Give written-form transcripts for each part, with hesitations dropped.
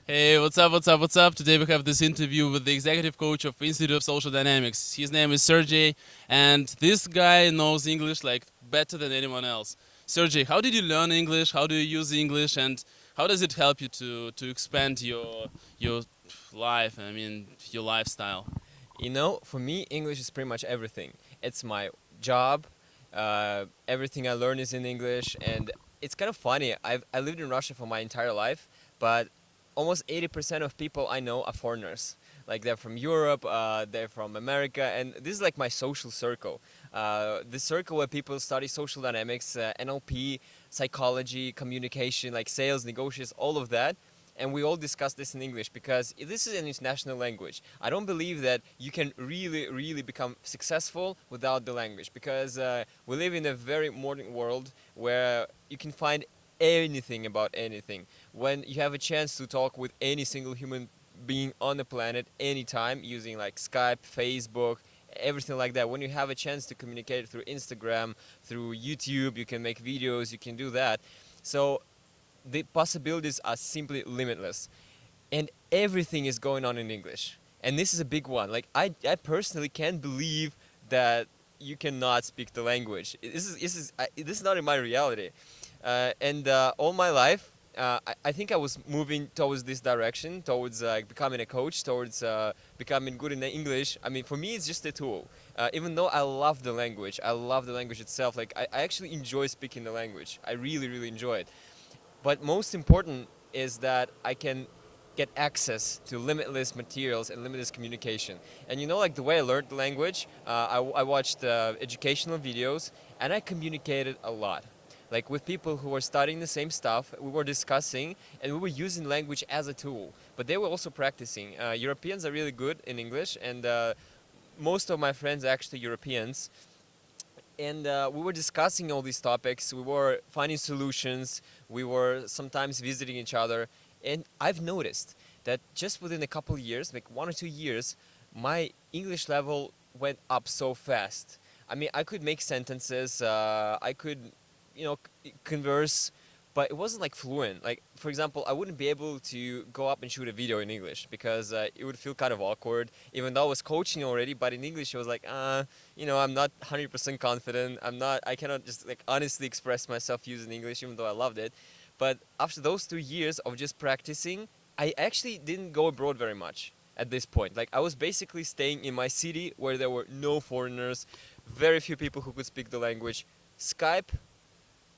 Hey, what's up, what's up, what's up? Today we have this interview with the executive coach of Institute of Social Dynamics. His name is Sergey, and this guy knows English like better than anyone else. Sergey, how did you learn English? How do you use English? And how does it help you to expand your life, I mean, your lifestyle? For me, English is pretty much everything. It's my job. Everything I learn is in English, and it's kind of funny. I lived in Russia for my entire life, but almost 80% of people I know are foreigners. Like they're from Europe, they're from America, and this is like my social circle. The circle where people study social dynamics, NLP, psychology, communication, like sales, negotiations, all of that, and we all discuss this in English because this is an international language. I don't believe that you can really become successful without the language, because we live in a very modern world where you can find anything about anything. When you have a chance to talk with any single human being on the planet anytime using like Skype, Facebook, everything like that, when you have a chance to communicate through Instagram, through YouTube, you can make videos, you can do that. So the possibilities are simply limitless, and everything is going on in English, and this is a big one. Like I personally can't believe that you cannot speak the language. This is not in my reality, and all my life I think I was moving towards this direction, towards becoming a coach, towards becoming good in the English. I mean, for me it's just a tool, even though I love the language, I love the language itself. Like I actually enjoy speaking the language. I really enjoy it. But most important is that I can get access to limitless materials and limitless communication. And like the way I learned the language, I watched educational videos, and I communicated a lot. Like with people who were studying the same stuff, we were discussing, and we were using language as a tool. But they were also practicing. Europeans are really good in English, and most of my friends are actually Europeans. And we were discussing all these topics, we were finding solutions, we were sometimes visiting each other, and I've noticed that just within a couple of years, like 1 or 2 years, my English level went up so fast. I mean, I could make sentences, I could, converse, but it wasn't like fluent. Like, for example, I wouldn't be able to go up and shoot a video in English because it would feel kind of awkward, even though I was coaching already. But in English, it was like, I'm not 100% confident. I cannot just like honestly express myself using English, even though I loved it. But after those 2 years of just practicing, I actually didn't go abroad very much at this point. Like, I was basically staying in my city where there were no foreigners, very few people who could speak the language. Skype,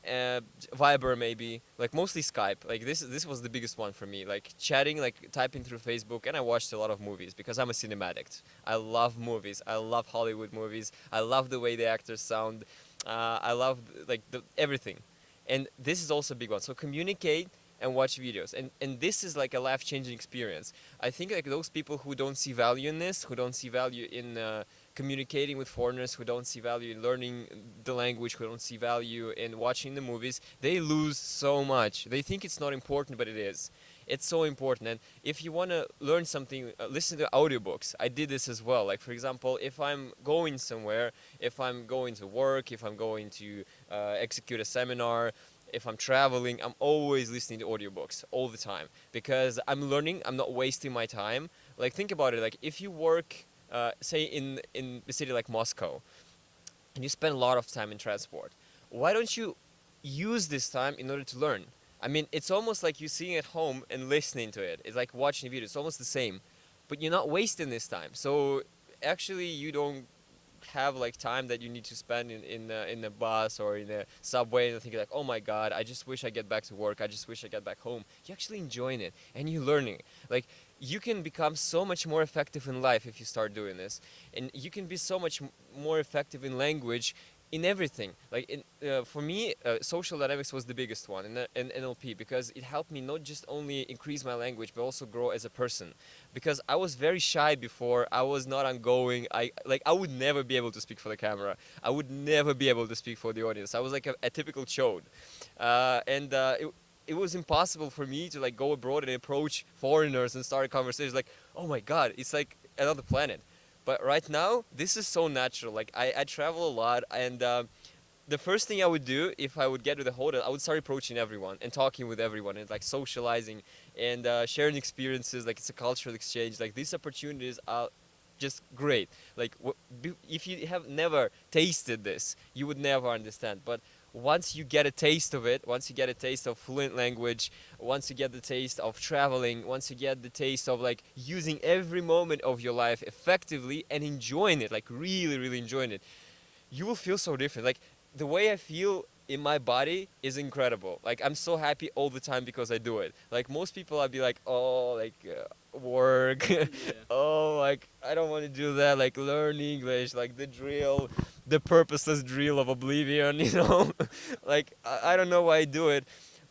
Viber maybe, like mostly Skype. Like this was the biggest one for me. Like chatting, like typing through Facebook, and I watched a lot of movies because I'm a cinema addict. I love movies. I love Hollywood movies. I love the way the actors sound. I love like everything, and this is also a big one. So communicate and watch videos, and this is like a life-changing experience. I think like those people who don't see value in this, who don't see value in communicating with foreigners, who don't see value in learning the language, who don't see value in watching the movies, they lose so much. They think it's not important, but it is. It's so important. And if you want to learn something, listen to audiobooks. I did this as well. Like, for example, if I'm going somewhere, if I'm going to work, if I'm going to execute a seminar, if I'm traveling, I'm always listening to audiobooks all the time because I'm learning. I'm not wasting my time. Like, think about it. Like, if you work, say in a city like Moscow, and you spend a lot of time in transport, why don't you use this time in order to learn? I mean, it's almost like you sitting at home and listening to it. It's like watching a video. It's almost the same, but you're not wasting this time. So actually, you don't have like time that you need to spend in a bus or in a subway and thinking like, oh my god, I just wish I get back to work, I just wish I get back home. You're actually enjoying it and you're learning. Like, you can become so much more effective in life if you start doing this, and you can be so much more effective in language, in everything. Like for me, social dynamics was the biggest one in NLP, because it helped me not just only increase my language but also grow as a person. Because I was very shy before. I was not ongoing. I would never be able to speak for the camera. I would never be able to speak for the audience. I was like a typical chode, and it was impossible for me to like go abroad and approach foreigners and start a conversation. Like, oh my god, it's like another planet. But right now, this is so natural. Like, I travel a lot, and the first thing I would do if I would get to the hotel, I would start approaching everyone and talking with everyone and like socializing and sharing experiences. Like it's a cultural exchange. Like these opportunities are just great. Like if you have never tasted this, you would never understand. But once you get a taste of it, once you get a taste of fluent language, once you get the taste of traveling, once you get the taste of like using every moment of your life effectively and enjoying it, like really, really enjoying it, you will feel so different. Like the way I feel in my body is incredible. Like I'm so happy all the time because I do it. Like most people, I'd be like, oh, like work, Yeah. oh, like I don't want to do that. Like learn English, like the drill, the purposeless drill of oblivion. You know, like I don't know why I do it.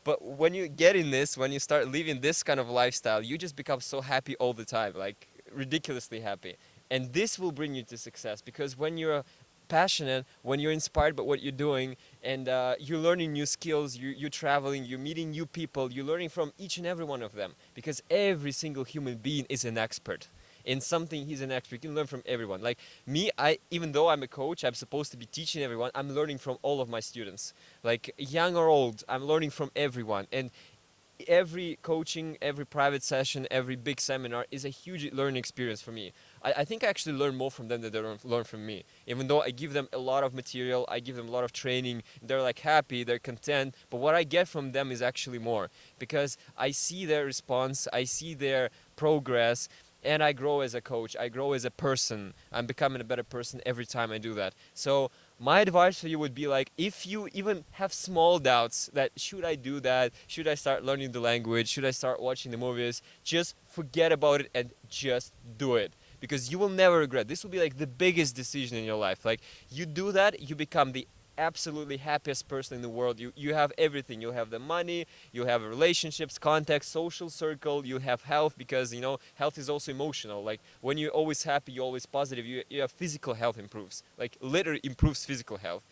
But when you get in this, when you start living this kind of lifestyle, you just become so happy all the time, like ridiculously happy. And this will bring you to success because when you're passionate, when you're inspired by what you're doing, and you're learning new skills, you're traveling, you're meeting new people, you're learning from each and every one of them, because every single human being is an expert in something. He's an expert. You can learn from everyone. Like me, even though I'm a coach, I'm supposed to be teaching everyone, I'm learning from all of my students, like young or old. I'm learning from everyone. And every coaching, every private session, every big seminar is a huge learning experience for me. I think I actually learn more from them than they learn from me. Even though I give them a lot of material, I give them a lot of training, they're like happy, they're content, but what I get from them is actually more, because I see their response, I see their progress, and I grow as a coach, I grow as a person. I'm becoming a better person every time I do that. So my advice for you would be like, if you even have small doubts that should I do that, should I start learning the language, should I start watching the movies, just forget about it and just do it, because you will never regret. This will be like the biggest decision in your life. Like you do that, you become the absolutely happiest person in the world. You have everything. You have the money, you have relationships, contacts, social circle, you have health, because you know health is also emotional. Like when you're always happy, you're always positive, you have physical health improves, like literally improves physical health.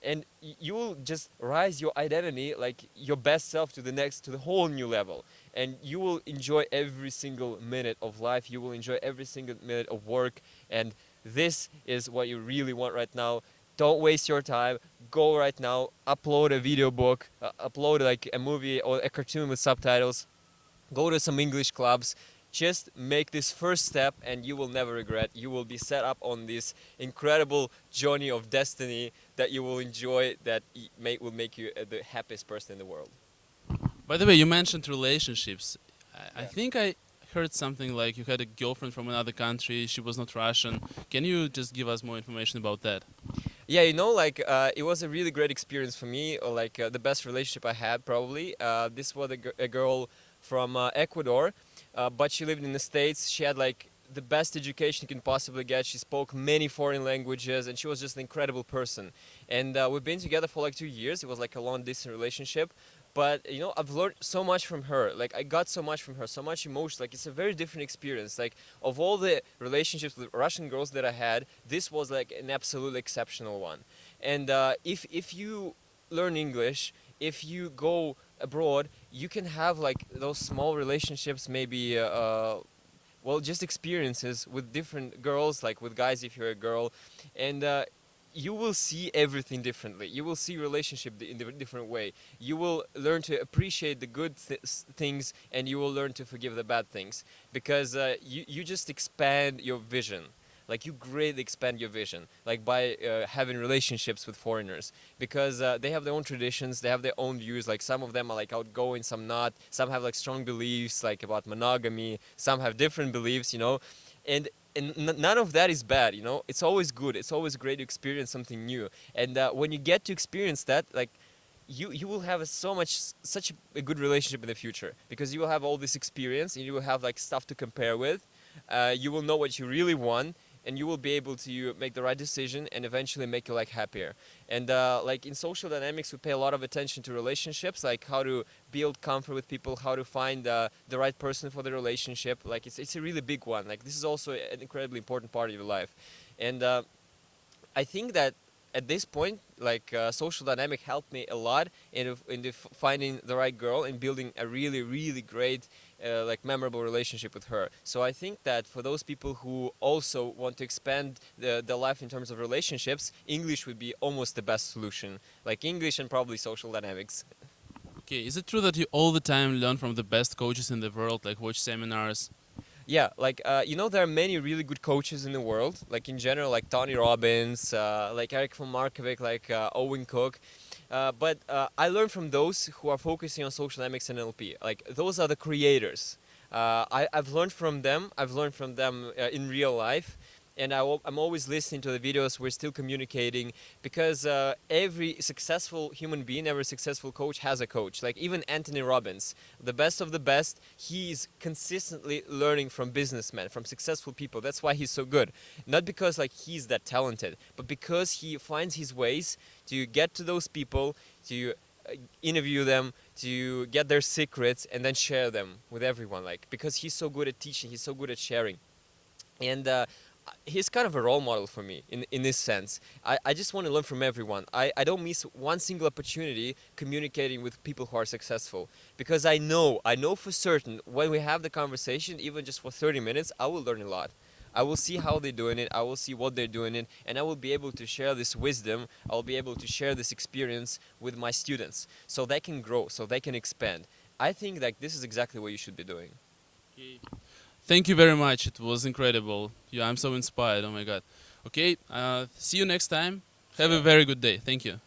And you will just rise your identity, like your best self, to the whole new level. And you will enjoy every single minute of life, you will enjoy every single minute of work. And this is what you really want right now. Don't waste your time. Go right now, upload a video book, upload like a movie or a cartoon with subtitles, go to some English clubs. Just make this first step and you will never regret. You will be set up on this incredible journey of destiny that you will enjoy, that will make you the happiest person in the world. By the way, you mentioned relationships. I Yeah. think I heard something like you had a girlfriend from another country. She was not Russian. Can you just give us more information about that? Yeah, you know, like it was a really great experience for me, or like the best relationship I had probably. This was a girl from Ecuador, but she lived in the States. She had like the best education you can possibly get. She spoke many foreign languages, and she was just an incredible person. And we've been together for like 2 years. It was like a long distance relationship. But you know, I've learned so much from her. Like I got so much from her, so much emotion. Like it's a very different experience. Like of all the relationships with Russian girls that I had, this was like an absolutely exceptional one. And if you learn English, if you go abroad, you can have like those small relationships, maybe well, just experiences with different girls, like with guys if you're a girl, and you will see everything differently. You will see relationship in a different way. You will learn to appreciate the good things, and you will learn to forgive the bad things, because you just expand your vision. Like you greatly expand your vision, like by having relationships with foreigners, because they have their own traditions, they have their own views. Like some of them are like outgoing, some not. Some have like strong beliefs, like about monogamy. Some have different beliefs, you know, and none of that is bad, you know. It's always good. It's always great to experience something new. And when you get to experience that, like you will have such a good relationship in the future, because you will have all this experience and you will have like stuff to compare with. You will know what you really want, and you will be able to make the right decision and eventually make you like happier. And like in social dynamics, we pay a lot of attention to relationships, like how to build comfort with people, how to find the right person for the relationship. Like it's a really big one. Like this is also an incredibly important part of your life. And I think that at this point, like social dynamic helped me a lot in finding the right girl and building a really really great like memorable relationship with her. So I think that for those people who also want to expand the life in terms of relationships, English would be almost the best solution. Like English and probably social dynamics. Okay, is it true that you all the time learn from the best coaches in the world, like watch seminars? Yeah, like you know, there are many really good coaches in the world. Like in general, like Tony Robbins, like Eric von Markovic, like Owen Cook. But I learn from those who are focusing on social dynamics and NLP. Like those are the creators. I've learned from them. I've learned from them in real life, and I'm always listening to the videos. We're still communicating because every successful human being, every successful coach has a coach. Like even Anthony Robbins, the best of the best, he's consistently learning from businessmen, from successful people. That's why he's so good. Not because like he's that talented, but because he finds his ways to get to those people, to interview them, to get their secrets, and then share them with everyone. Like because he's so good at teaching, he's so good at sharing, and he's kind of a role model for me in this sense. I just want to learn from everyone. I don't miss one single opportunity communicating with people who are successful, because I know for certain when we have the conversation, even just for 30 minutes, I will learn a lot. I will see how they're doing it, I will see what they're doing it, and I will be able to share this wisdom, I'll be able to share this experience with my students so they can grow, so they can expand. I think that this is exactly what you should be doing. Okay. Thank you very much. It was incredible. Yeah, I'm so inspired. Oh my God. Okay, see you next time. Have a very good day. Thank you.